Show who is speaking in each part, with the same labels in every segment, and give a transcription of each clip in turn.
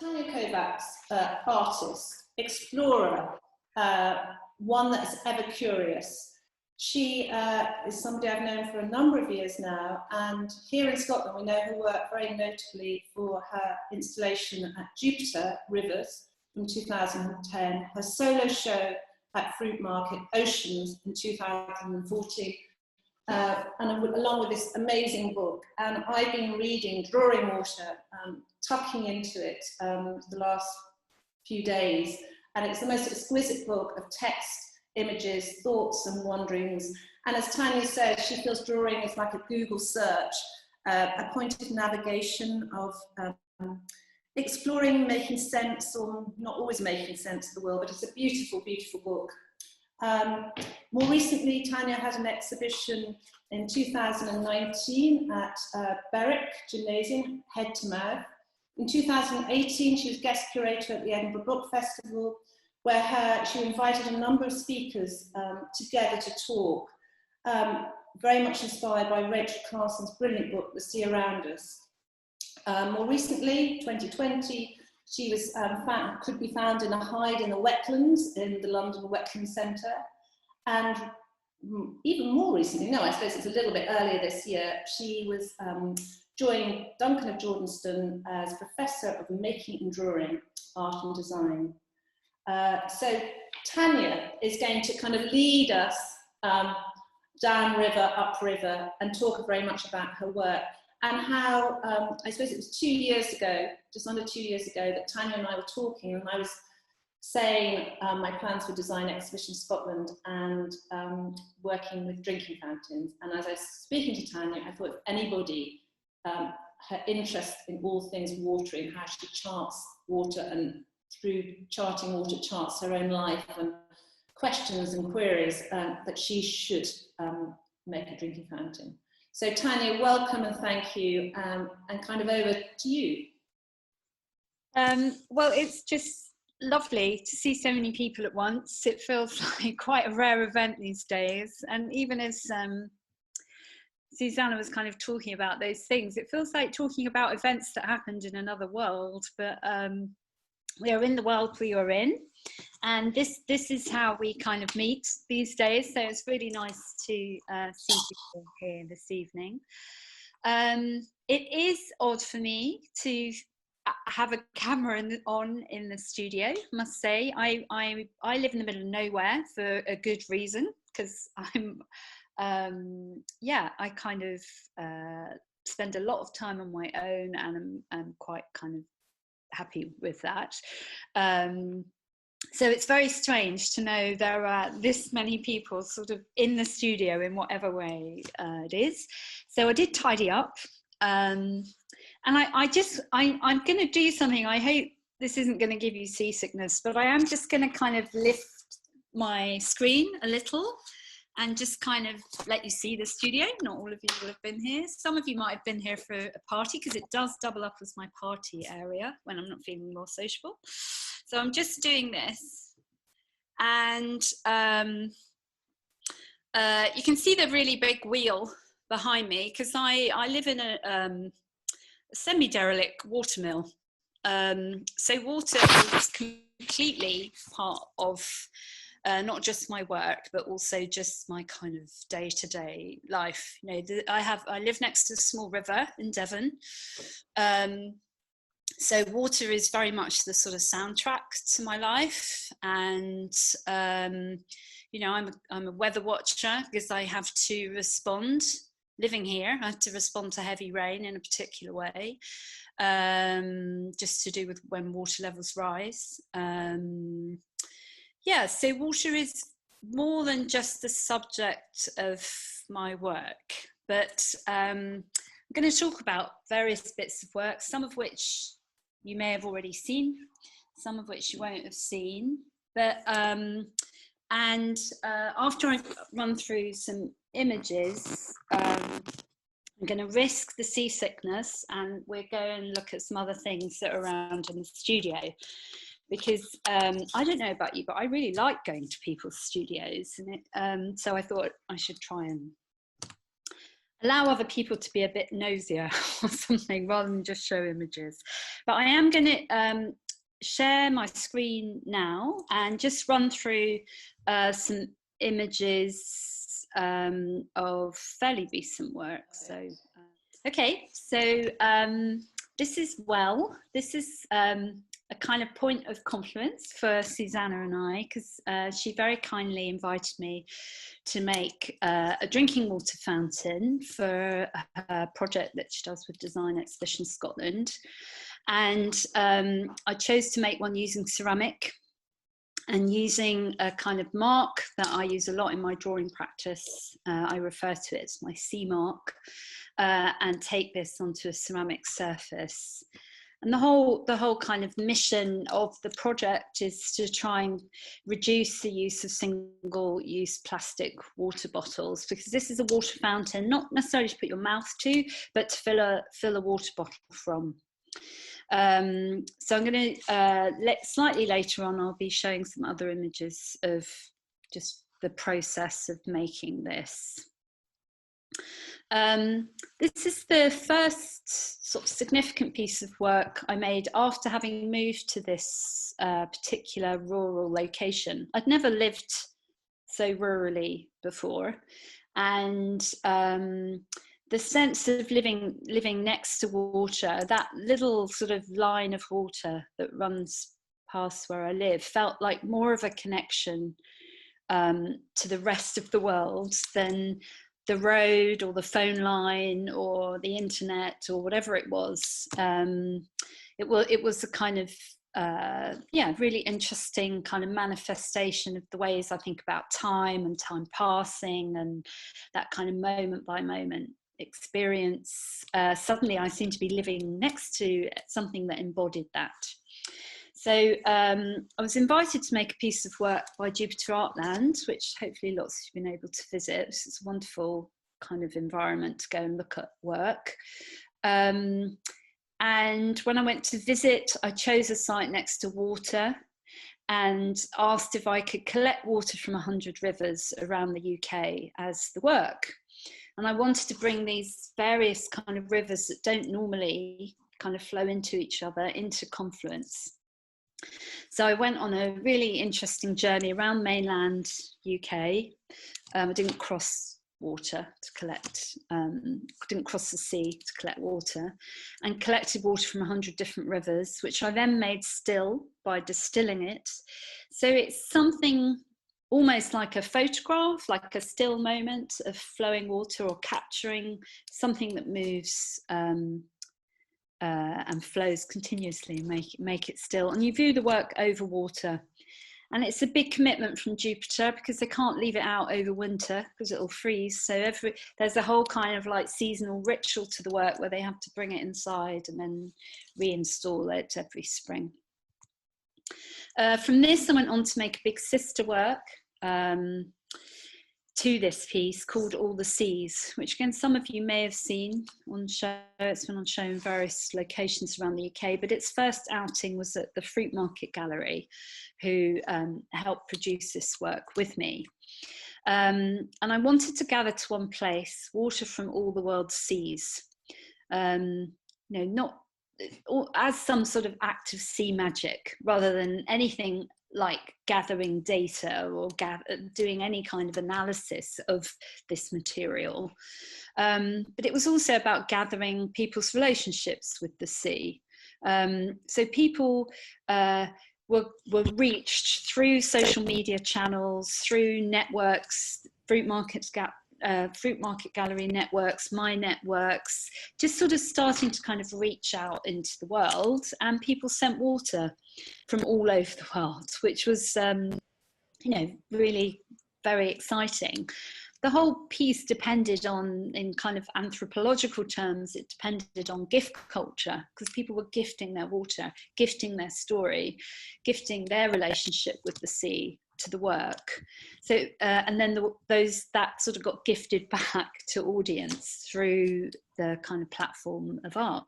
Speaker 1: Tania Kovats, artist, explorer, one that's ever curious. She is somebody I've known for a number of years now, and here in Scotland we know her work very notably for her installation at Jupiter Rivers in 2010, her solo show at Fruit Market Oceans in 2014, and along with this amazing book. And I've been reading Drawing Water, tucking into it the last few days, and it's the most exquisite book of text, images, thoughts and wanderings. And as Tania said, she feels drawing is like a Google search, a point of navigation of exploring, making sense, or not always making sense of the world, but it's a beautiful, beautiful book. More recently, Tania had an exhibition in 2019 at Berwick Gymnasium, Head to Mouth. In 2018, she was guest curator at the Edinburgh Book Festival, where she invited a number of speakers together to talk, very much inspired by Rachel Carson's brilliant book, The Sea Around Us. More recently, 2020, she was could be found in a hide in the wetlands in the London Wetland Centre. And even more recently, no, I suppose it's a little bit earlier this year, she was joined Duncan of Jordenston as Professor of Making and Drawing, Art and Design. So Tania is going to kind of lead us down river, up river, and talk very much about her work and how, I suppose it was 2 years ago, just under 2 years ago, that Tania and I were talking, and I was saying my plans for Design Exhibition Scotland and working with drinking fountains. And as I was speaking to Tania, I thought if anybody, her interest in all things water, in how she charts water and through charting water charts her own life and questions and queries, that she should make a drinking fountain. So Tania, welcome and thank you, and kind of over to you.
Speaker 2: Well, it's just lovely to see so many people at once. It feels like quite a rare event these days, and even as Susanna was kind of talking about those things, it feels like talking about events that happened in another world, but we are in the world we are in, and this is how we kind of meet these days. So it's really nice to see people here this evening. It is odd for me to have a camera on in the studio, I must say. I live in the middle of nowhere for a good reason, because I'm I kind of spend a lot of time on my own, and I'm quite kind of happy with that. So it's very strange to know there are this many people sort of in the studio in whatever way it is. So I did tidy up, and I'm going to do something. I hope this isn't going to give you seasickness, but I am just going to kind of lift my screen a little and just kind of let you see the studio. Not all of you will have been here. Some of you might have been here for a party, because it does double up as my party area when I'm not feeling more sociable. So I'm just doing this. And you can see the really big wheel behind me, because I live in a semi-derelict water mill. So water is completely part of not just my work, but also just my kind of day-to-day life. You know, I live next to a small river in Devon, so water is very much the sort of soundtrack to my life. And you know, I'm a weather watcher, because I have to respond. Living here, I have to respond to heavy rain in a particular way, just to do with when water levels rise. Yeah, so water is more than just the subject of my work, but I'm going to talk about various bits of work, some of which you may have already seen, some of which you won't have seen. But after I've run through some images, I'm going to risk the seasickness, and we're going to look at some other things that are around in the studio. Because I don't know about you, but I really like going to people's studios, and so I thought I should try and allow other people to be a bit nosier or something rather than just show images. But I am going to share my screen now and just run through some images of fairly recent work. So, okay, so this is a kind of point of confluence for Susanna and I, because she very kindly invited me to make a drinking water fountain for a project that she does with Design Exhibition Scotland. And I chose to make one using ceramic and using a kind of mark that I use a lot in my drawing practice. I refer to it as my C mark, and take this onto a ceramic surface. And the whole kind of mission of the project is to try and reduce the use of single-use plastic water bottles, because this is a water fountain, not necessarily to put your mouth to, but to fill a water bottle from. So I'm going to, slightly later on, I'll be showing some other images of just the process of making this. This is the first sort of significant piece of work I made after having moved to this particular rural location. I'd never lived so rurally before, and the sense of living next to water, that little sort of line of water that runs past where I live, felt like more of a connection to the rest of the world than the road or the phone line or the internet or whatever it was. It was a kind of really interesting kind of manifestation of the ways I think about time and time passing and that kind of moment by moment experience. Suddenly I seemed to be living next to something that embodied that. So I was invited to make a piece of work by Jupiter Artland, which hopefully lots of you have been able to visit. It's a wonderful kind of environment to go and look at work. And when I went to visit, I chose a site next to water and asked if I could collect water from 100 rivers around the UK as the work. And I wanted to bring these various kind of rivers that don't normally kind of flow into each other into confluence. So I went on a really interesting journey around mainland UK. I didn't cross water to collect, didn't cross the sea to collect water, and collected water from 100 different rivers, which I then made still by distilling it. So it's something almost like a photograph, like a still moment of flowing water, or capturing something that moves and flows continuously, make it still. And you view the work over water. And it's a big commitment from Jupiter, because they can't leave it out over winter because it'll freeze. So there's a whole kind of like seasonal ritual to the work where they have to bring it inside and then reinstall it every spring. From this, I went on to make a big sister work to this piece called All the Seas, which again some of you may have seen on show. It's been on show in various locations around the UK, but its first outing was at the Fruit Market Gallery, who helped produce this work with me. And I wanted to gather to one place water from all the world's seas, not as some sort of act of sea magic, rather than anything like gathering data or doing any kind of analysis of this material. But it was also about gathering people's relationships with the sea. So people were reached through social media channels, through networks, Fruit Market Gallery networks, my networks, just sort of starting to kind of reach out into the world, and people sent water from all over the world, which was, really very exciting. The whole piece depended on, in kind of anthropological terms, it depended on gift culture, because people were gifting their water, gifting their story, gifting their relationship with the sea to the work. So and then that sort of got gifted back to audience through the kind of platform of art.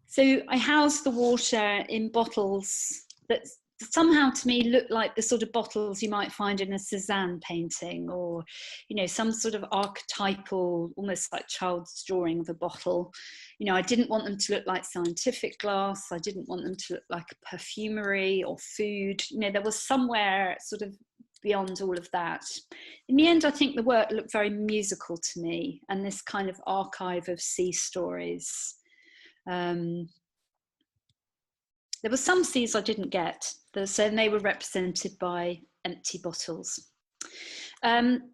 Speaker 2: So I housed the water in bottles that somehow to me looked like the sort of bottles you might find in a Cézanne painting, or, you know, some sort of archetypal, almost like child's drawing of a bottle. You know, I didn't want them to look like scientific glass. I didn't want them to look like perfumery or food. You know, there was somewhere sort of beyond all of that. In the end, I think the work looked very musical to me, and this kind of archive of sea stories. There were some seas I didn't get, so they were represented by empty bottles.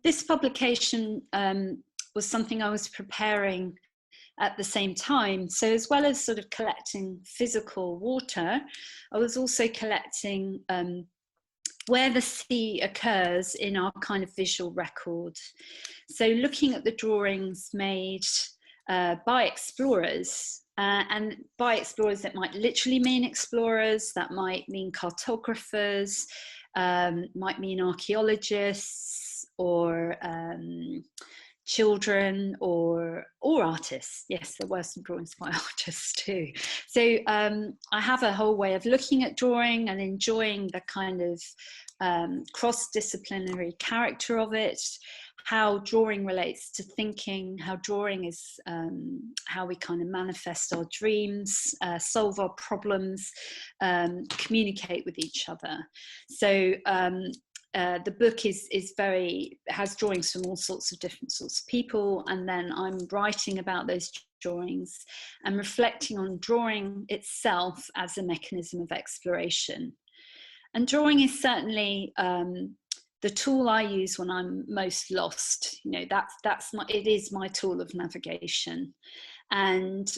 Speaker 2: This publication was something I was preparing at the same time. So as well as sort of collecting physical water, I was also collecting where the sea occurs in our kind of visual record. So looking at the drawings made by explorers, and by explorers, that might literally mean explorers, that might mean cartographers, might mean archaeologists, or children, or artists. Yes, there were some drawings by artists too. So I have a whole way of looking at drawing and enjoying the kind of cross-disciplinary character of it, how drawing relates to thinking, how drawing is how we kind of manifest our dreams, solve our problems, communicate with each other. So the book has drawings from all sorts of different sorts of people, and then I'm writing about those drawings and reflecting on drawing itself as a mechanism of exploration. And drawing is certainly the tool I use when I'm most lost. You know, it is my tool of navigation. And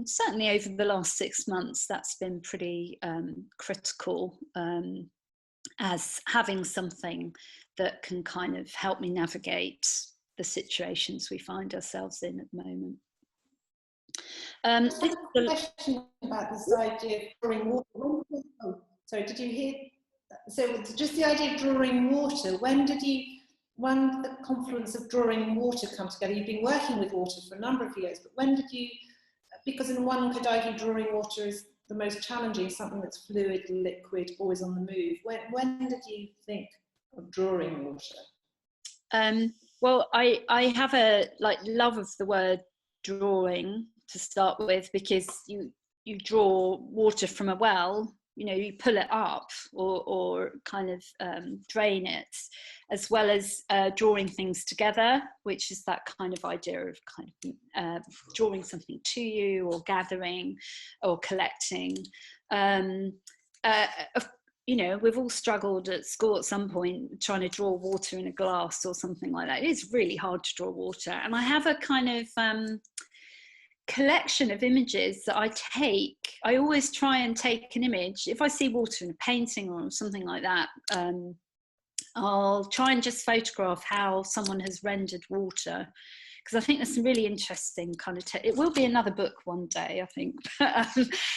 Speaker 2: certainly over the last 6 months, that's been pretty critical, as having something that can kind of help me navigate the situations we find ourselves in at the moment.
Speaker 1: I have a question about this idea of drawing water. Oh, sorry, did you hear? So just the idea of drawing water, when did the confluence of drawing water come together? You've been working with water for a number of years, but when did you, because in one could argue drawing water is the most challenging, something that's fluid, liquid, always on the move. When did you think of drawing water?
Speaker 2: Well, I have a love of the word drawing to start with, because you draw water from a well. You know, you pull it up or kind of drain it, as well as drawing things together, which is that kind of idea of kind of drawing something to you, or gathering or collecting. You know, we've all struggled at school at some point trying to draw water in a glass or something like that. It is really hard to draw water. And I have a kind of collection of images that I always try and take an image. If I see water in a painting or something like that, I'll try and just photograph how someone has rendered water, because I think there's some really interesting kind of it will be another book one day, I think.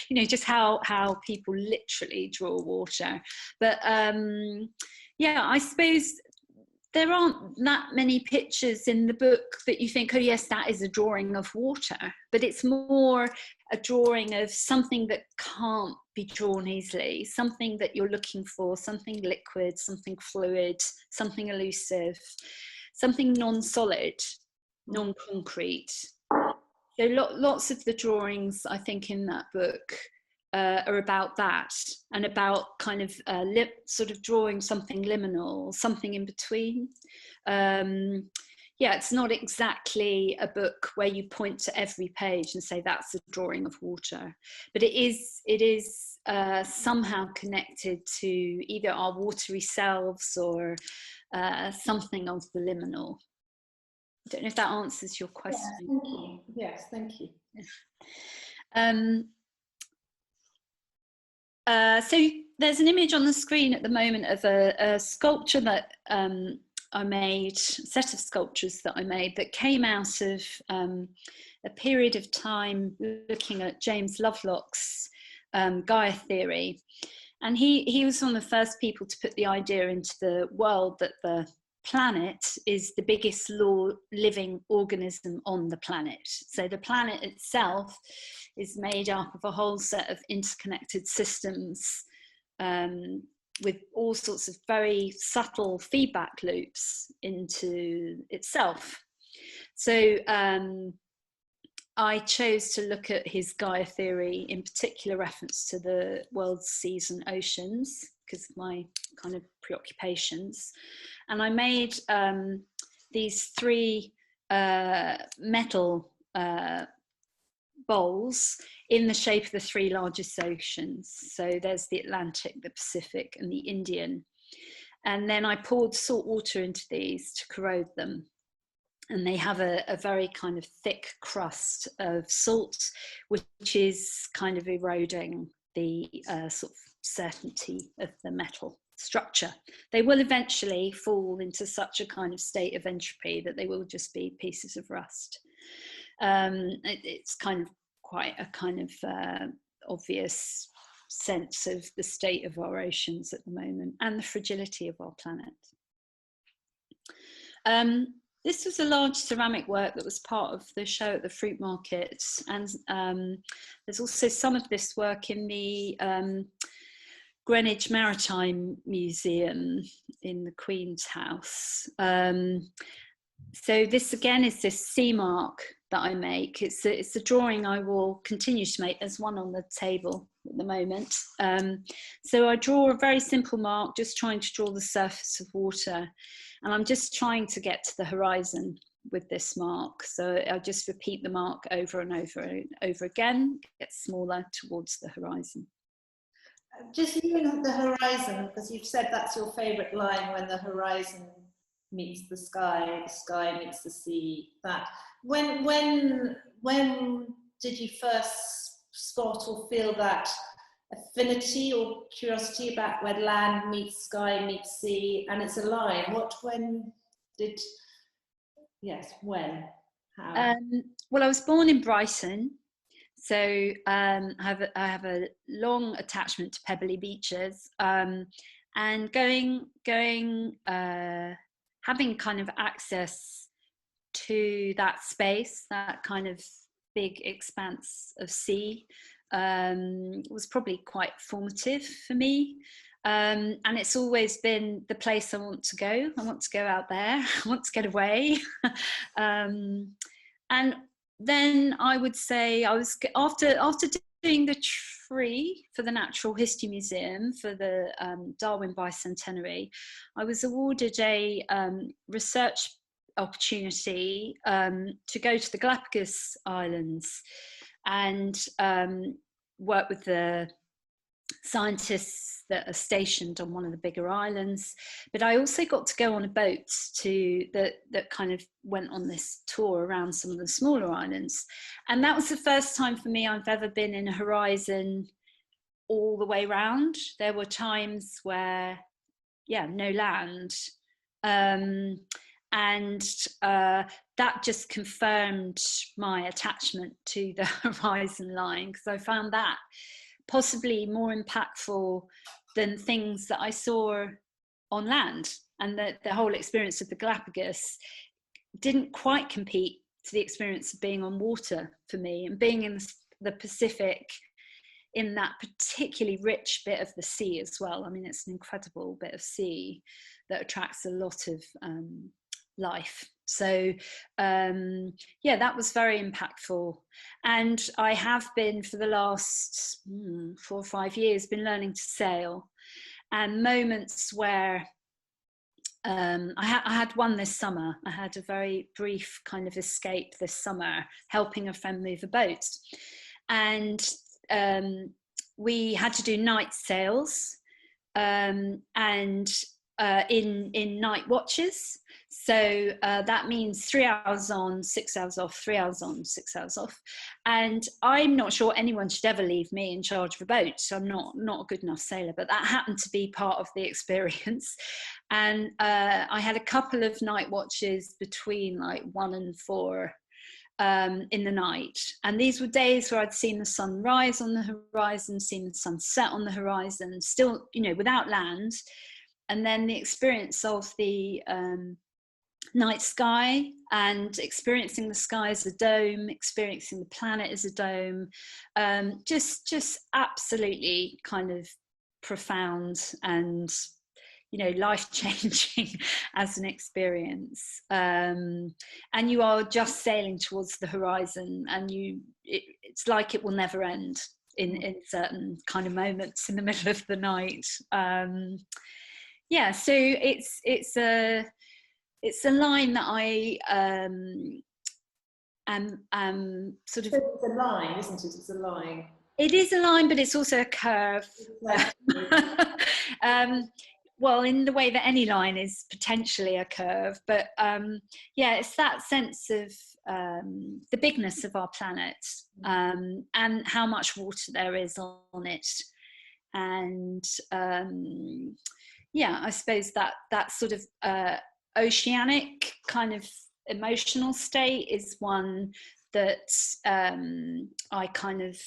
Speaker 2: You know, just how people literally draw water. But yeah, I suppose there aren't that many pictures in the book that you think, oh yes, that is a drawing of water, but it's more a drawing of something that can't be drawn easily, something that you're looking for, something liquid, something fluid, something elusive, something non-solid, non-concrete. So lots of the drawings, I think, in that book are about that, and about kind of sort of drawing something liminal, something in between. Yeah, it's not exactly a book where you point to every page and say that's a drawing of water, but it is somehow connected to either our watery selves or something of the liminal. I don't know if that answers your question.
Speaker 1: Yeah, thank you. Yes, thank you.
Speaker 2: So there's an image on the screen at the moment of a sculpture that I made, a set of sculptures that I made that came out of a period of time looking at James Lovelock's Gaia theory. And he was one of the first people to put the idea into the world that the planet is the biggest living organism on the planet. So the planet itself is made up of a whole set of interconnected systems with all sorts of very subtle feedback loops into itself. So I chose to look at his Gaia theory, in particular reference to the world's seas and oceans, because of my kind of preoccupations. And I made these 3 metal bowls in the shape of the 3 largest oceans. So there's the Atlantic, the Pacific, and the Indian. And then I poured salt water into these to corrode them. And they have a very kind of thick crust of salt, which is kind of eroding the sort of certainty of the metal structure. They will eventually fall into such a kind of state of entropy that they will just be pieces of rust. It's kind of quite a kind of obvious sense of the state of our oceans at the moment and the fragility of our planet. This was a large ceramic work that was part of the show at the fruit market, and there's also some of this work in the Greenwich Maritime Museum in the Queen's House. So this again is this sea mark that I make. It's a drawing I will continue to make. There's one on the table at the moment. So I draw a very simple mark, just trying to draw the surface of water. And I'm just trying to get to the horizon with this mark. So I just repeat the mark over and over and over again, get smaller towards the horizon.
Speaker 1: Just even the horizon, because you've said that's your favourite line, when the horizon meets the sky meets the sea. That when did you first spot or feel that affinity or curiosity about where land meets sky meets sea, and it's a line? When? How?
Speaker 2: Well, I was born in Brighton, so I have a long attachment to pebbly beaches, and having kind of access to that space, that kind of big expanse of sea, was probably quite formative for me. And it's always been the place I want to go. I want to go out there. I want to get away. And then I would say I was, after doing the tree for the Natural History Museum for the Darwin Bicentenary, I was awarded a research opportunity to go to the Galapagos Islands and work with the scientists that are stationed on one of the bigger islands. But I also got to go on a boat that kind of went on this tour around some of the smaller islands. And that was the first time for me I've ever been in a horizon all the way round. There were times where, no land. That just confirmed my attachment to the horizon line, because I found that possibly more impactful than things that I saw on land. And the whole experience of the Galapagos didn't quite compete to the experience of being on water for me, and being in the Pacific, in that particularly rich bit of the sea as well. I mean, it's an incredible bit of sea that attracts a lot of life. So that was very impactful. And I have been, for the last 4 or 5 years, been learning to sail. And moments where I had one this summer. I had a very brief kind of escape this summer, helping a friend move a boat. And we had to do night sails in night watches. So that means 3 hours on, 6 hours off, 3 hours on, 6 hours off. And I'm not sure anyone should ever leave me in charge of a boat. So I'm not a good enough sailor, but that happened to be part of the experience. And I had a couple of night watches between like 1 and 4 in the night. And these were days where I'd seen the sun rise on the horizon, seen the sun set on the horizon, still, without land. And then the experience of the night sky, and experiencing the sky as a dome, experiencing the planet as a dome, just absolutely kind of profound and, you know, life-changing as an experience. And you are just sailing towards the horizon, and it's like it will never end in certain kind of moments in the middle of the night. Yeah, so it's a line that I am sort of.
Speaker 1: It's a line, isn't it? It's a line.
Speaker 2: It is a line, but it's also a curve. Well, in the way that any line is potentially a curve, but yeah, it's that sense of the bigness of our planet, and how much water there is on it, and yeah, I suppose that sort of oceanic kind of emotional state is one that I kind of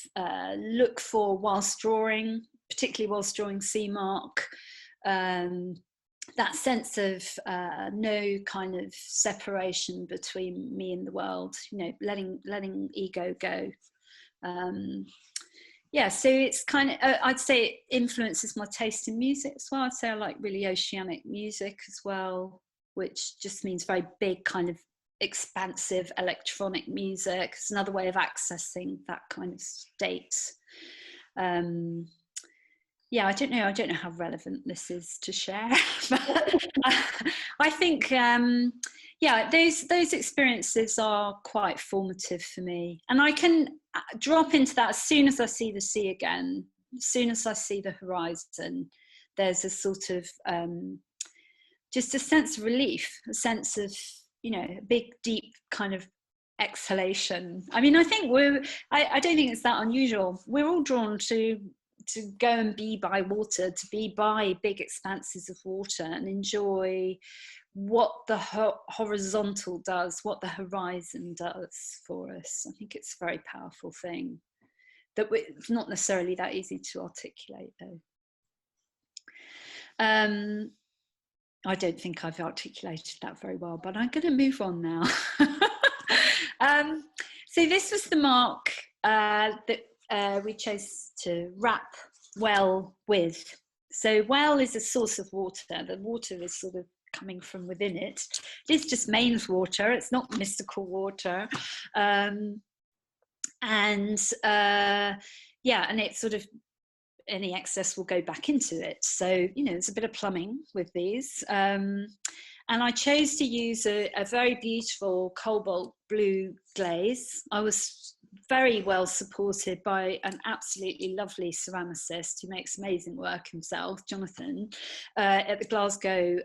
Speaker 2: look for whilst drawing, particularly whilst drawing Sea Mark. That sense of no kind of separation between me and the world, you know, letting ego go. Yeah, so it's kind of, I'd say it influences my taste in music as well. I'd say I like really oceanic music as well, which just means very big kind of expansive electronic music. It's another way of accessing that kind of state. Yeah, I don't know how relevant this is to share, but I think yeah, those experiences are quite formative for me, and I can drop into that as soon as I see the sea again, as soon as I see the horizon. There's a sort of just a sense of relief, a sense of, you know, a big deep kind of exhalation. I mean, I think I don't think it's that unusual. We're all drawn to go and be by water, to be by big expanses of water and enjoy what the horizontal does, what the horizon does for us. I think it's a very powerful thing that it's not necessarily that easy to articulate, though. I don't think I've articulated that very well, but I'm going to move on now. So this was the mark that we chose to wrap well with. So well is a source of water. The water is sort of coming from within it. It is just mains water. It's not mystical water. Yeah, and it's sort of, any excess will go back into it. So, you know, there's a bit of plumbing with these. And I chose to use a very beautiful cobalt blue glaze. I was very well supported by an absolutely lovely ceramicist who makes amazing work himself, Jonathan, at the Glasgow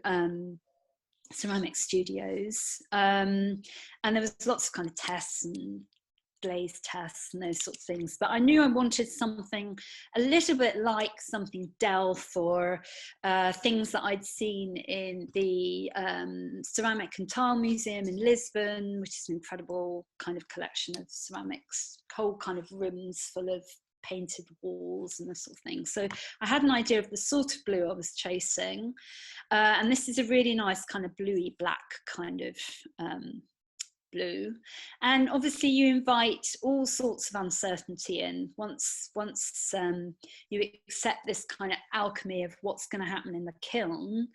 Speaker 2: ceramic studios. And there was lots of kind of tests and glaze tests and those sorts of things, but I knew I wanted something a little bit like something Delft or things that I'd seen in the Ceramic and Tile Museum in Lisbon, which is an incredible kind of collection of ceramics, whole kind of rooms full of painted walls and this sort of thing. So I had an idea of the sort of blue I was chasing, and this is a really nice kind of bluey black kind of blue, and obviously you invite all sorts of uncertainty in once you accept this kind of alchemy of what's going to happen in the kiln.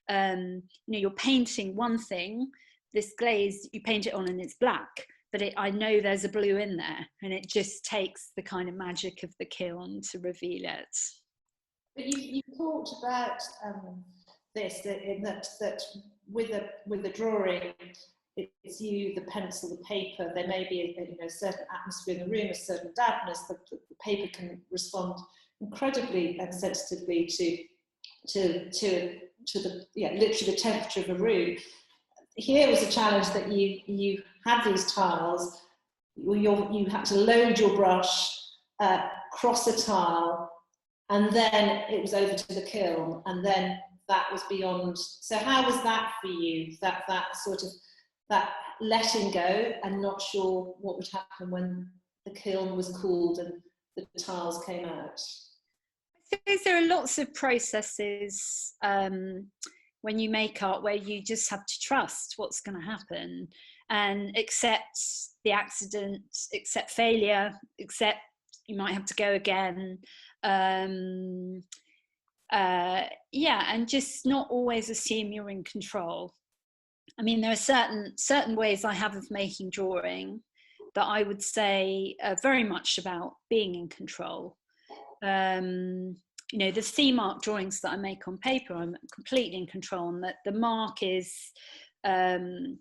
Speaker 2: You know, you're painting one thing, this glaze, you paint it on and it's black, but I know there's a blue in there, and it just takes the kind of magic of the kiln to reveal it.
Speaker 1: But you talked about this, that with the drawing, it's you, the pencil, the paper. There may be a certain atmosphere in the room, a certain dampness. The paper can respond incredibly and sensitively to the literally the temperature of a room. Here was a challenge that you had these tiles. You had to load your brush, cross a tile, and then it was over to the kiln, and then that was beyond. So how was that for you? That sort of that letting go and not sure what would happen when the kiln was cooled and the tiles came out?
Speaker 2: I suppose there are lots of processes when you make art where you just have to trust what's going to happen and accept the accident, accept failure, accept you might have to go again. yeah, and just not always assume you're in control. I mean, there are certain ways I have of making drawing that I would say are very much about being in control. You know, the C mark drawings that I make on paper, I'm completely in control, and that the mark is, you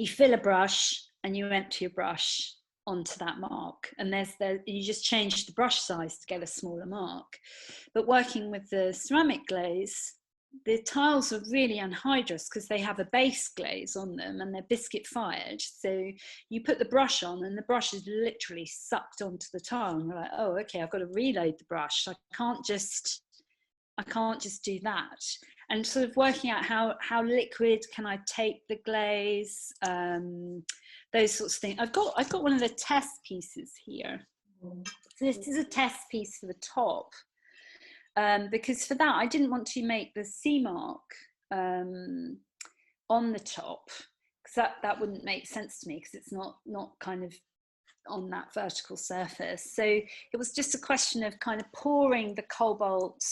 Speaker 2: fill a brush and you empty your brush onto that mark, and you just change the brush size to get a smaller mark. But working with the ceramic glaze, the tiles are really anhydrous because they have a base glaze on them and they're biscuit fired. So you put the brush on and the brush is literally sucked onto the tile, and you're like, oh, okay, I've got to reload the brush. I can't just do that. And sort of working out how liquid can I take the glaze, those sorts of things. I've got one of the test pieces here. So this is a test piece for the top, because for that I didn't want to make the C mark on the top, because that wouldn't make sense to me, because it's not kind of on that vertical surface. So it was just a question of kind of pouring the cobalt,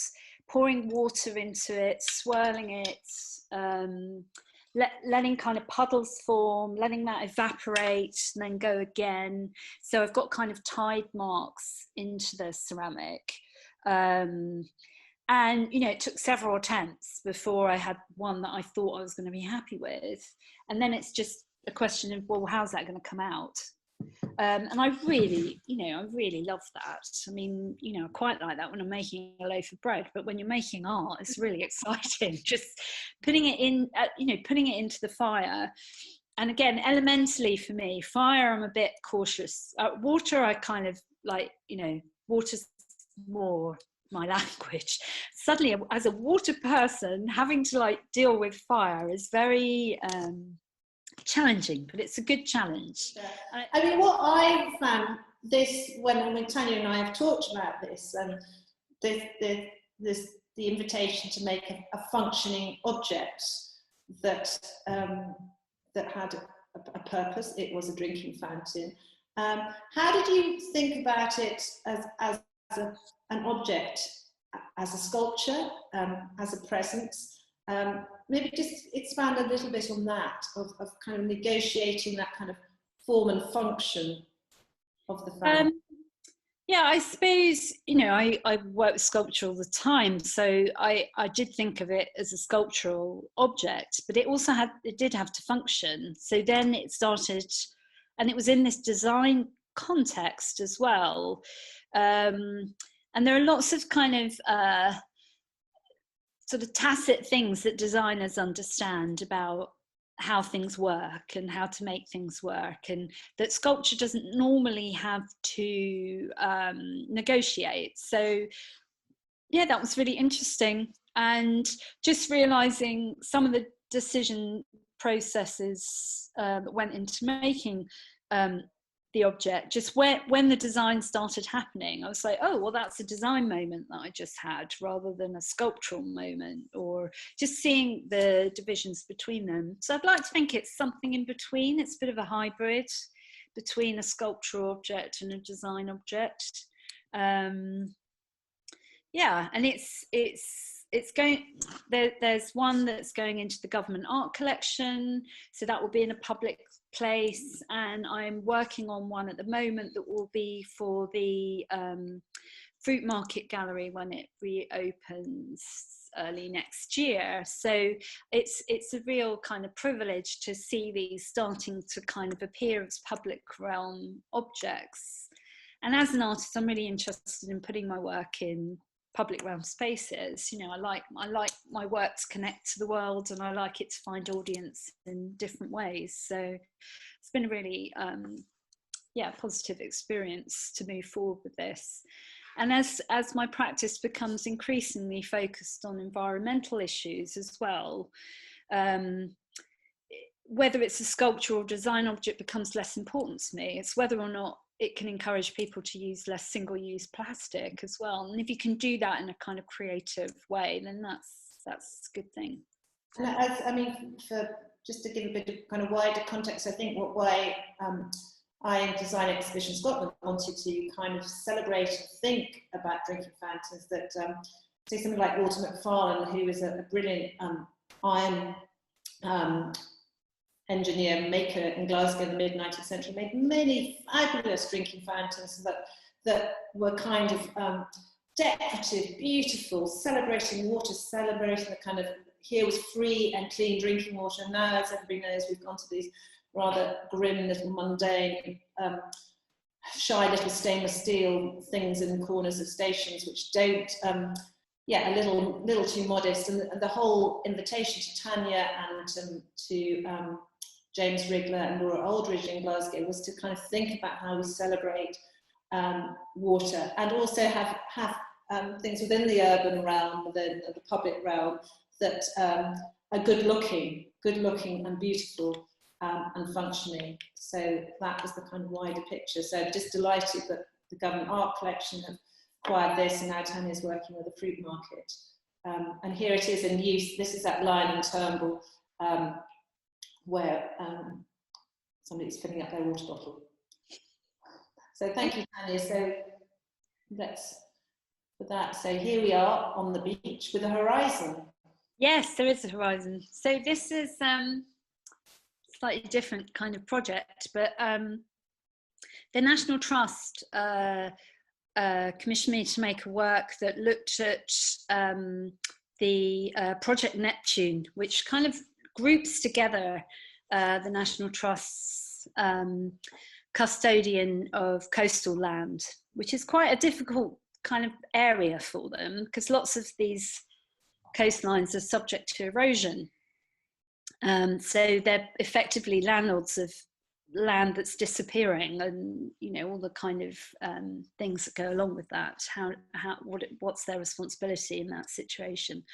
Speaker 2: pouring water into it, swirling it, letting kind of puddles form, letting that evaporate and then go again. So I've got kind of tide marks into the ceramic. And, you know, it took several attempts before I had one that I thought I was going to be happy with. And then it's just a question of, well, how's that going to come out? And I really love that. I mean, you know, I quite like that when I'm making a loaf of bread, but when you're making art, it's really exciting. Just putting it in, putting it into the fire. And again, elementally for me, fire, I'm a bit cautious. Water, I kind of like, you know, water's more my language. Suddenly, as a water person, having to like deal with fire is very challenging, but it's a good challenge.
Speaker 1: Yeah. I mean, what I found this when Tania and I have talked about this, the invitation to make a functioning object that had a purpose. It was a drinking fountain. How did you think about it as an object, as a sculpture, as a presence? Maybe just expand a little bit on that, of kind of negotiating that kind of form and function of the fountain.
Speaker 2: Yeah, I suppose, you know, I work with sculpture all the time, so I did think of it as a sculptural object, but it also did have to function. So then it started, and it was in this design context as well. And there are lots of kind of sort of tacit things that designers understand about how things work and how to make things work, and that sculpture doesn't normally have to negotiate. So yeah, that was really interesting, and just realizing some of the decision processes that went into making the object, just when the design started happening, I was like, oh, well, that's a design moment that I just had, rather than a sculptural moment, or just seeing the divisions between them. So I'd like to think it's something in between. It's a bit of a hybrid between a sculptural object and a design object. Yeah, and it's going, there's one that's going into the government art collection, so that will be in a public place, and I'm working on one at the moment that will be for the fruit market gallery when it reopens early next year. So it's a real kind of privilege to see these starting to kind of appear as public realm objects. And as an artist, I'm really interested in putting my work in public realm spaces. You know, I like my work to connect to the world, and I like it to find audience in different ways. So it's been a really positive experience to move forward with this. And as my practice becomes increasingly focused on environmental issues as well, whether it's a sculpture or design object becomes less important to me. It's whether or not it can encourage people to use less single-use plastic as well. And if you can do that in a kind of creative way, then that's a good thing.
Speaker 1: And I mean, for just to give a bit of kind of wider context, I think why I Design Exhibition Scotland wanted to kind of celebrate and think about drinking fountains that, say something like Walter McFarlane, who is a brilliant iron engineer, maker in Glasgow in the mid-19th century, made many fabulous drinking fountains that were kind of decorative, beautiful, celebrating water, celebrating the kind of, here was free and clean drinking water. And now, as everybody knows, we've gone to these rather grim, little mundane, shy little stainless steel things in the corners of stations, which don't, yeah, a little too modest. And the whole invitation to Tania and to James Wrigler and Laura Aldridge in Glasgow was to kind of think about how we celebrate water, and also have things within the urban realm, within the public realm, that are good looking and beautiful and functioning. So that was the kind of wider picture. So I'm just delighted that the Government Art Collection have acquired this, and now Tania's working with a fruit market. And here it is in use. This is that line in Turnbull where somebody's filling up their water bottle. So thank you, Tania. So let's, for that, so here we are on the beach with a horizon.
Speaker 2: Yes, there is a horizon. So this is slightly different kind of project, but the National Trust commissioned me to make a work that looked at the Project Neptune, which kind of groups together the National Trust's custodian of coastal land, which is quite a difficult kind of area for them, because lots of these coastlines are subject to erosion. So they're effectively landlords of land that's disappearing, and you know all the kind of things that go along with that. What's their responsibility in that situation?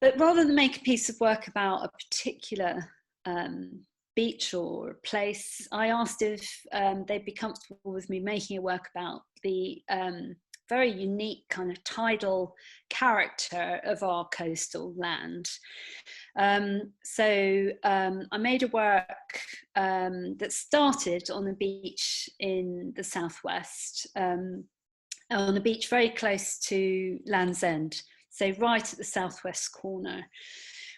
Speaker 2: But rather than make a piece of work about a particular beach or place, I asked if they'd be comfortable with me making a work about the very unique kind of tidal character of our coastal land. So I made a work that started on a beach in the southwest, on a beach very close to Land's End, so right at the southwest corner,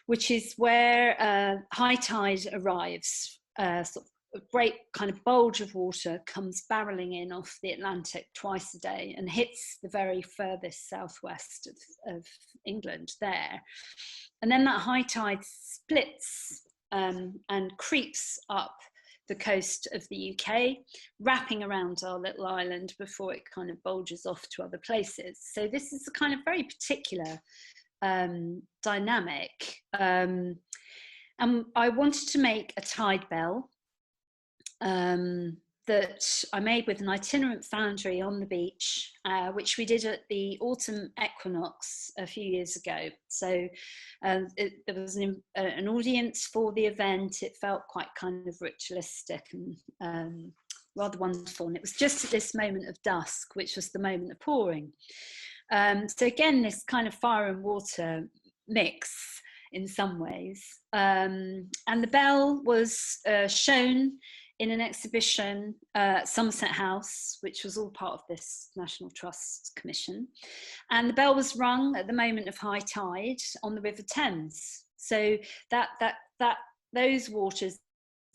Speaker 2: which is where high tide arrives. Sort of a great kind of bulge of water comes barreling in off the Atlantic twice a day and hits the very furthest southwest of England there. And then that high tide splits and creeps up the coast of the UK, wrapping around our little island before it kind of bulges off to other places. So this is a kind of very particular dynamic. And I wanted to make a tide bell that I made with an itinerant foundry on the beach, which we did at the autumn equinox a few years ago. So there was an audience for the event. It felt quite kind of ritualistic and rather wonderful. And it was just at this moment of dusk, which was the moment of pouring. So again, this kind of fire and water mix in some ways. And the bell was shown in an exhibition at Somerset House, which was all part of this National Trust commission. And the bell was rung at the moment of high tide on the River Thames. So those waters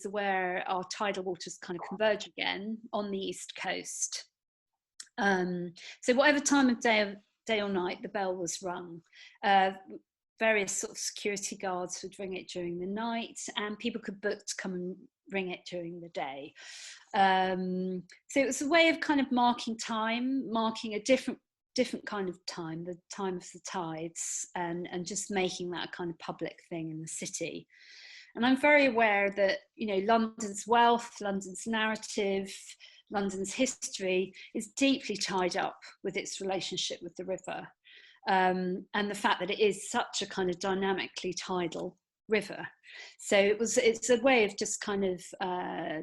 Speaker 2: are where our tidal waters kind of converge again on the east coast. So whatever time of day or night the bell was rung, various sort of security guards would ring it during the night, and people could book to come and ring it during the day. So it was a way of kind of marking time, marking a different kind of time, the time of the tides, and just making that a kind of public thing in the city. And I'm very aware that, you know, London's wealth, London's narrative, London's history is deeply tied up with its relationship with the river. And the fact that it is such a kind of dynamically tidal river. So it's a way of just kind of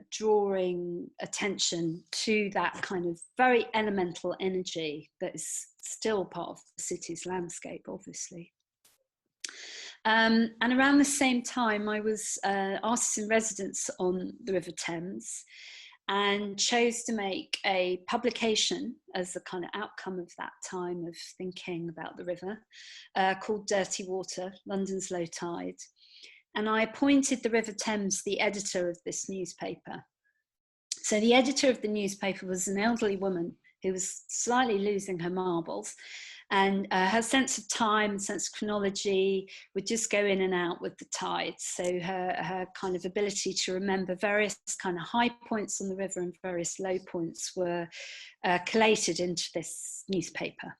Speaker 2: drawing attention to that kind of very elemental energy that is still part of the city's landscape, obviously. And around the same time, I was artist in residence on the River Thames. and chose to make a publication as a kind of outcome of that time of thinking about the river, called Dirty Water, London's Low Tide. And I appointed the River Thames the editor of this newspaper. So the editor of the newspaper was an elderly woman who was slightly losing her marbles, and her sense of time, sense of chronology would just go in and out with the tides. So her kind of ability to remember various kind of high points on the river and various low points were collated into this newspaper.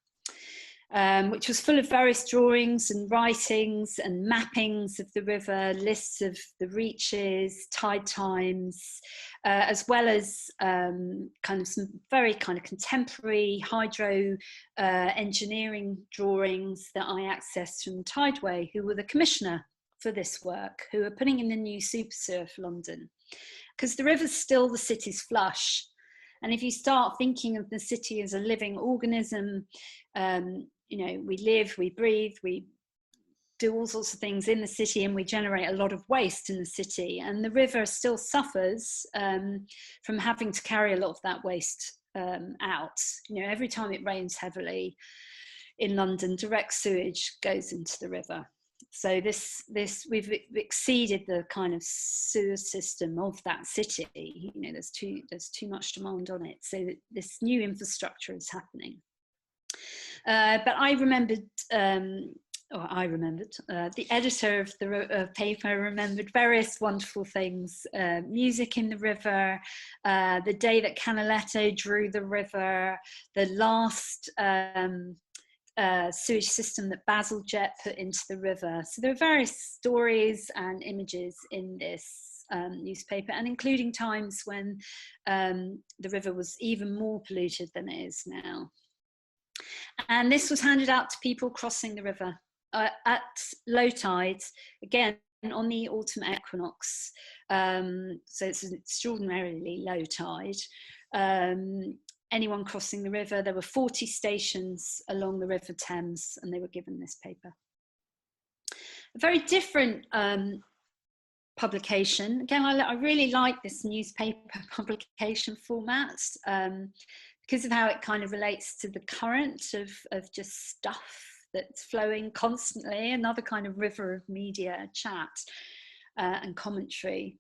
Speaker 2: Which was full of various drawings and writings and mappings of the river, lists of the reaches, tide times, as well as kind of some very kind of contemporary hydro engineering drawings that I accessed from Tideway, who were the commissioner for this work, who are putting in the new super sewer for London. Because the river's still the city's flush. And if you start thinking of the city as a living organism, you know, we live, we breathe, we do all sorts of things in the city, and we generate a lot of waste in the city. And the river still suffers from having to carry a lot of that waste out. You know, every time it rains heavily in London, direct sewage goes into the river. So we've exceeded the kind of sewer system of that city. You know, there's too much demand on it. So this new infrastructure is happening. But I remembered, the editor of the paper remembered various wonderful things, music in the river, the day that Canaletto drew the river, the last sewage system that Bazalgette put into the river. So there are various stories and images in this newspaper, and including times when the river was even more polluted than it is now. And this was handed out to people crossing the river at low tides, again on the autumn equinox. So it's an extraordinarily low tide. Anyone crossing the river, there were 40 stations along the River Thames, and they were given this paper. A very different publication. Again, I really like this newspaper publication format. Because of how it kind of relates to the current of just stuff that's flowing constantly, another kind of river of media chat and commentary.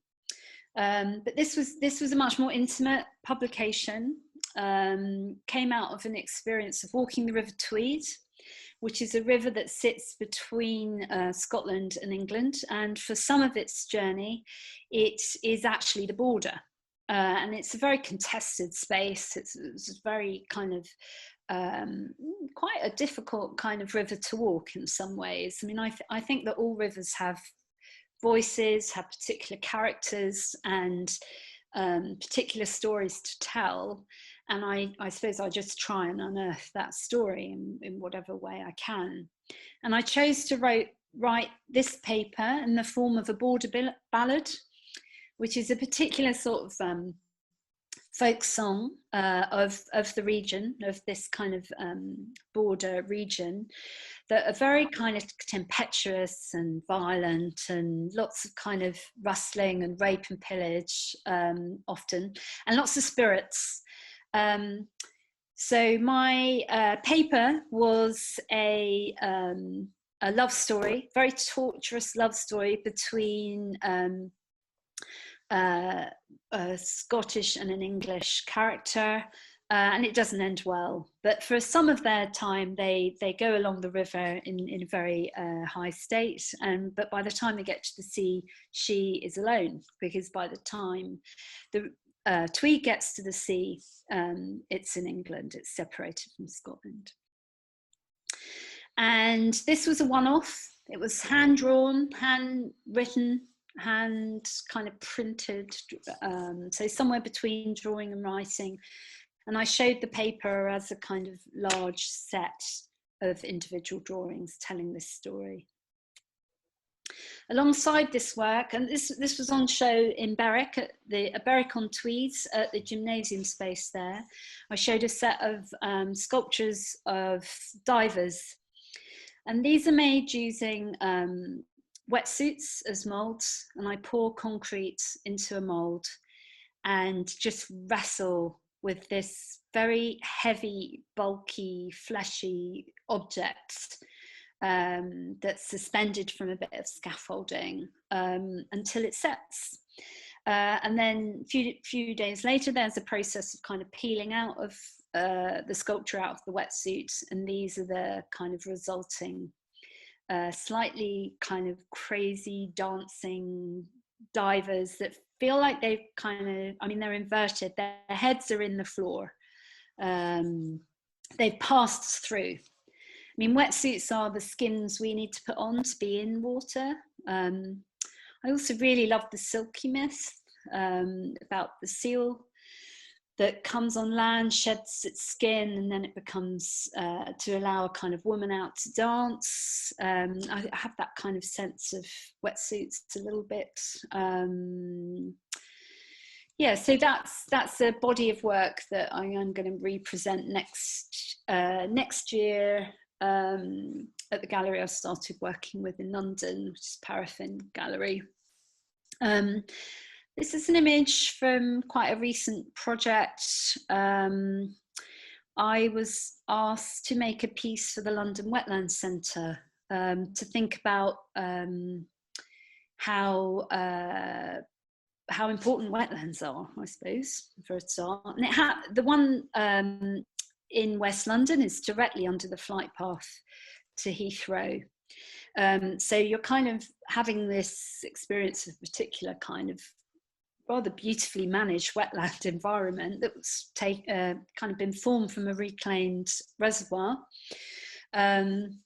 Speaker 2: But this was a much more intimate publication, came out of an experience of walking the River Tweed, which is a river that sits between Scotland and England. And for some of its journey, it is actually the border. And it's a very contested space. It's very kind of quite a difficult kind of river to walk in some ways. I mean, I think that all rivers have voices, have particular characters and particular stories to tell. And I suppose I just try and unearth that story in whatever way I can. And I chose to write this paper in the form of a border ballad, which is a particular sort of folk song of the region, of this kind of border region, that are very kind of tempestuous and violent, and lots of kind of rustling and rape and pillage often, and lots of spirits. So my paper was a love story, very torturous love story between a Scottish and an English character, and it doesn't end well. But for some of their time, they go along the river in a very high state, but by the time they get to the sea, she is alone, because by the time the Tweed gets to the sea, it's in England, it's separated from Scotland. And this was a one-off. It was hand-drawn, hand-written, hand kind of printed, so somewhere between drawing and writing. And I showed the paper as a kind of large set of individual drawings telling this story. Alongside this work, and this was on show in Berwick, at Berwick-on-Tweed, at the gymnasium space there, I showed a set of sculptures of divers. And these are made using wetsuits as moulds, and I pour concrete into a mould. and just wrestle with this very heavy, bulky, fleshy object that's suspended from a bit of scaffolding until it sets. And then a few days later, there's a process of kind of peeling out of the sculpture out of the wetsuit, and these are the kind of resulting slightly kind of crazy dancing divers that feel like they've kind of, I mean, they're inverted, their heads are in the floor. They've passed through. I mean, wetsuits are the skins we need to put on to be in water. I also really love the silky myth about the seal that comes on land, sheds its skin, and then it becomes to allow a kind of woman out to dance. I have that kind of sense of wetsuits a little bit. Yeah, so that's a body of work that I am going to represent next year at the gallery I started working with in London, which is Paraffin Gallery. This is an image from quite a recent project. I was asked to make a piece for the London Wetlands Centre to think about how important wetlands are, I suppose, for a start. And the one in West London is directly under the flight path to Heathrow. So you're kind of having this experience of a particular kind of rather beautifully managed wetland environment that was kind of been formed from a reclaimed reservoir. And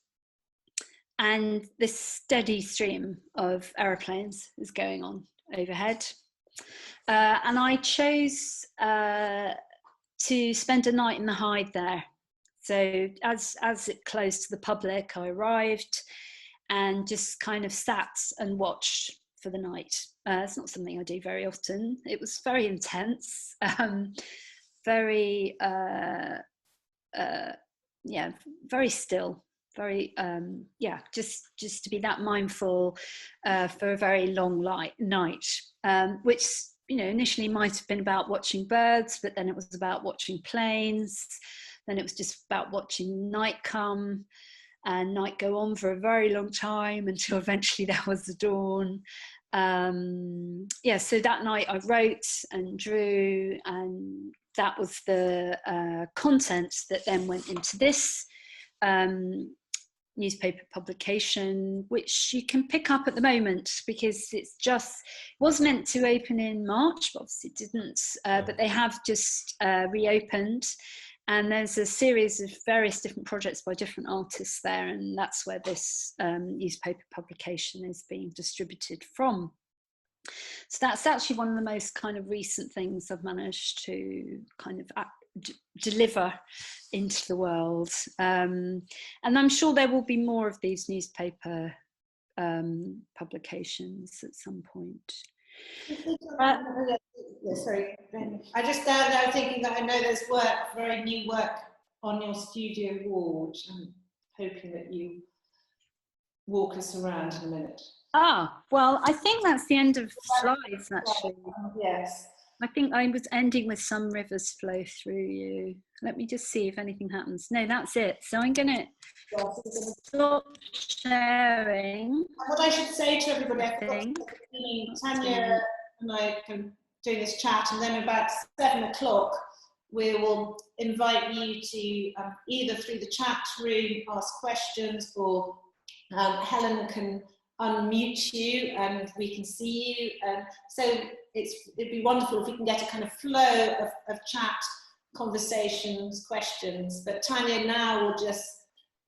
Speaker 2: this steady stream of aeroplanes is going on overhead. And I chose to spend a night in the Hyde there. So as it closed to the public, I arrived and just kind of sat and watched for the night. It's not something I do very often. It was very intense, very, very still, very, just to be that mindful for a very long night, which, you know, initially might have been about watching birds, but then it was about watching planes. Then it was just about watching night come and night go on for a very long time until eventually there was the dawn. So that night I wrote and drew, and that was the content that then went into this newspaper publication, which you can pick up at the moment because it was meant to open in March, but obviously it didn't, but they have just reopened. And there's a series of various different projects by different artists there, and that's where this newspaper publication is being distributed from. So that's actually one of the most kind of recent things I've managed to kind of deliver into the world. And I'm sure there will be more of these newspaper publications at some point.
Speaker 1: Sorry, I just now thinking that I know there's very new work on your studio wall, which I'm hoping that you walk us around in a minute.
Speaker 2: Well, I think that's the end of slides, actually.
Speaker 1: Yes.
Speaker 2: I think I was ending with some rivers flow through you. Let me just see if anything happens. No, that's it. So I'm going to stop sharing.
Speaker 1: What I should say to everybody, Tania and I can do this chat, and then about 7 o'clock we will invite you to either through the chat room ask questions, or Helen can unmute you and we can see you. So it'd be wonderful if we can get a kind of flow of chat, conversations, questions. But Tania now will just,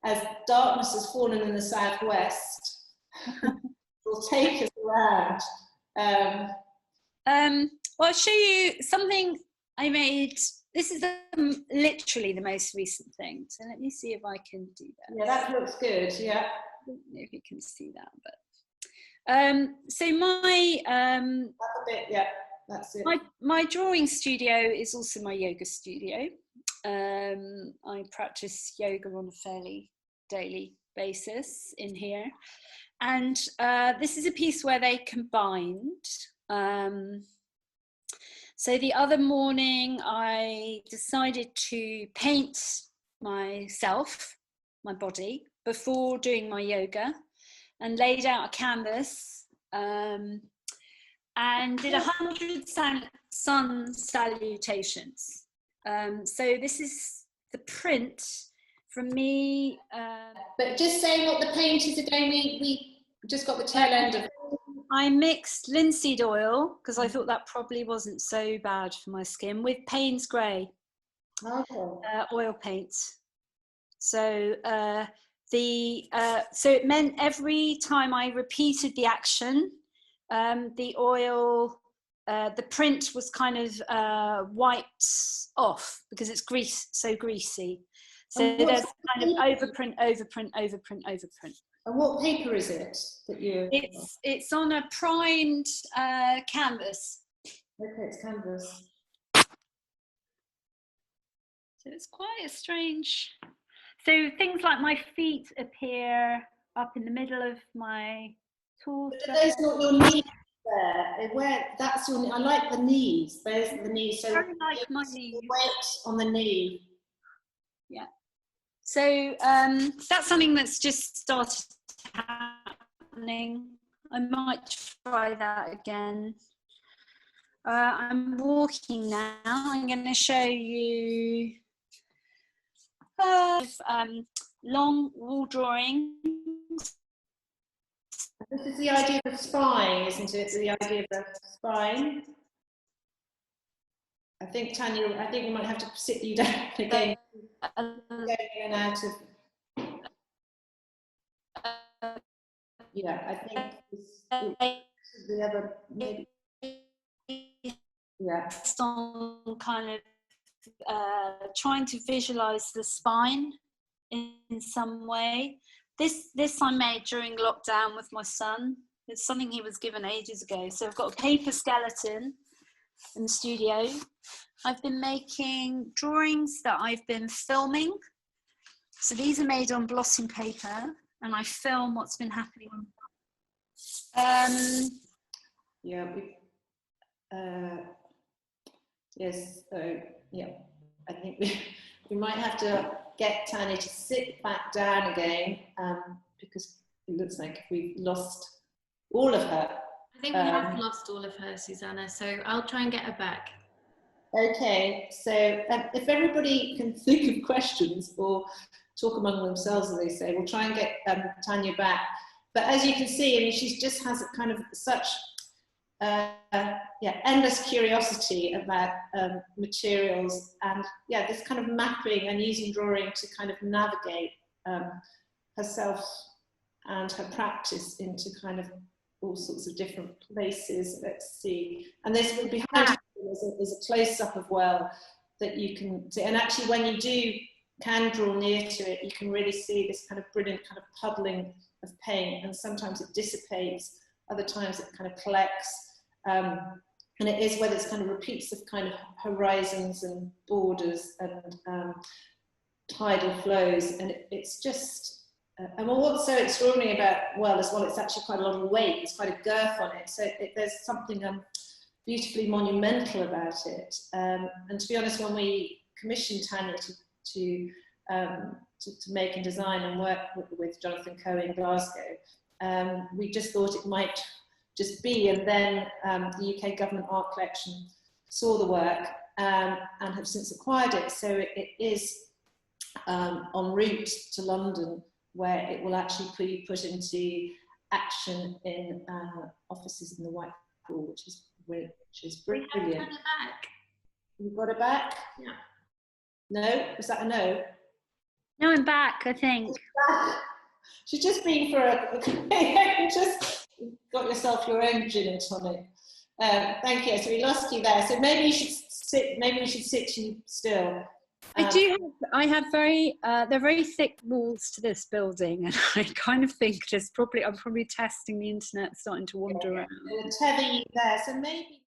Speaker 1: as darkness has fallen in the southwest, will take us around.
Speaker 2: Well, I'll show you something I made. This is literally the most recent thing. So let me see if I can do that.
Speaker 1: Yeah, that looks good. Yeah.
Speaker 2: I don't know if you can see that, but so my
Speaker 1: that's a bit, yeah, that's it.
Speaker 2: My drawing studio is also my yoga studio. I practice yoga on a fairly daily basis in here, and this is a piece where they combined. So the other morning I decided to paint myself, my body, before doing my yoga, and laid out a canvas and did 100 sun salutations. So this is the print from me.
Speaker 1: But just saying what the paint is again, we just got the tail end of it.
Speaker 2: I mixed linseed oil, because I thought that probably wasn't so bad for my skin, with Payne's Grey oil paint. So so it meant every time I repeated the action, the oil, the print was kind of wiped off, because it's so greasy. So there's kind of overprint, overprint, overprint, overprint.
Speaker 1: And what paper is it that you?
Speaker 2: It's on a primed canvas.
Speaker 1: Okay, it's canvas.
Speaker 2: So it's quite a strange. So things like my feet appear up in the middle of my torso.
Speaker 1: But are those not your knees there? Where that's your? I like the knees. Those are the knees. So
Speaker 2: I like my knees.
Speaker 1: Weight on the knee.
Speaker 2: Yeah. So that's something that's just started happening. I might try that again. I'm walking now. I'm going to show you long wall drawings.
Speaker 1: This is the idea of the spine, isn't it? The idea of the spine. I think, Tanya, I think we might have to sit you down again. Going in and out of. Yeah, I think the other maybe. Yeah.
Speaker 2: On kind of trying to visualize the spine in some way. This I made during lockdown with my son. It's something he was given ages ago. So I've got a paper skeleton in the studio. I've been making drawings that I've been filming. So these are made on blotting paper, and I film what's been happening.
Speaker 1: Yeah. Yes. So yeah, I think we might have to get Tania to sit back down again, because it looks like we've lost all of her.
Speaker 3: I think we have lost all of her, Susanna. So I'll try and get her back.
Speaker 1: Okay, so if everybody can think of questions or talk among themselves, as they say, we'll try and get Tania back. But as you can see, I mean, she just has a kind of such endless curiosity about materials, and this kind of mapping and using drawing to kind of navigate herself and her practice into kind of all sorts of different places. Let's see, and this will be behind is a close-up of well that you can see, and actually when you can draw near to it, you can really see this kind of brilliant kind of puddling of paint, and sometimes it dissipates, other times it kind of collects, and it is whether it's kind of repeats of kind of horizons and borders and tidal flows, and it's just and what's so extraordinary about well as well, it's actually quite a lot of weight, it's quite a girth on it, so there's something beautifully monumental about it, and to be honest, when we commissioned Tania to make and design and work with Jonathan Coe in Glasgow, we just thought it might just be, and then the UK Government Art Collection saw the work and have since acquired it, so it is en route to London, where it will actually be put into action in offices in the Whitehall, which is brilliant.
Speaker 3: We have her back.
Speaker 1: You got it back?
Speaker 3: Yeah.
Speaker 1: No? Was that a no?
Speaker 2: No, I'm back, I think.
Speaker 1: She's just been for just got yourself your own gin and tonic. Thank you. So we lost you there. So maybe you should sit. Maybe we should sit you still.
Speaker 2: I have very, they're very thick walls to this building, and I kind of think I'm probably testing the internet, starting to wander around.
Speaker 1: Tether you there. So maybe.